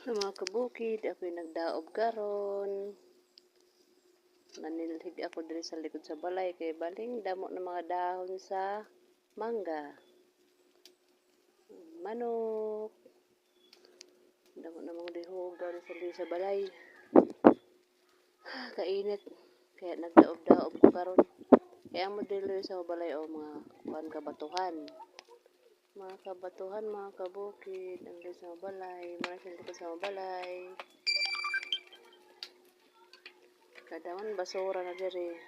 Mga kabukid, ako'y nagdaob karon. Nanilhig ako diri sa likod sa balay kay baling damo ng mga dahon sa mangga. Manok. Damo na mga dihog diri sa balay. Kainit. Kaya nagdaob-daob ko karon. Kaya mo dili sa balay o mga kuan kabatuhan. Mga kabatuhan, mga kabukid, ang diri sa balay, marasyon ko sa balay. Kadaman basura na diri.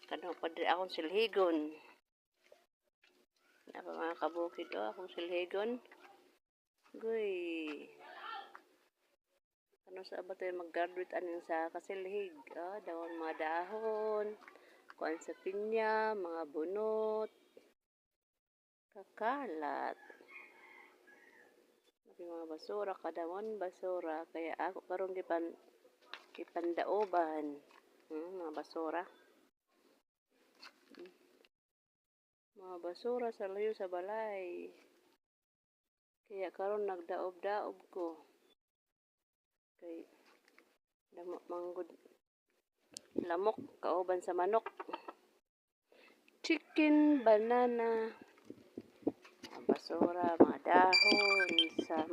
Kadang pa diri akong silhigon. Apa mga kabukid akong silhigon. Guy. Ano sa abatoy mag-graduate anin sa kasilhig. Dawang mga dahon, kuan sa pinya, mga bunot, kakalat. Mga basura, kadamon basura. Kaya ako karon kipandaoban. Mga basura. Mga basura sa layo sa balay. Kaya karon nagdaob-daob ko. Kay damo manggod lamok kauban sa manok. Chicken, banana, mga basura, mga dahon sa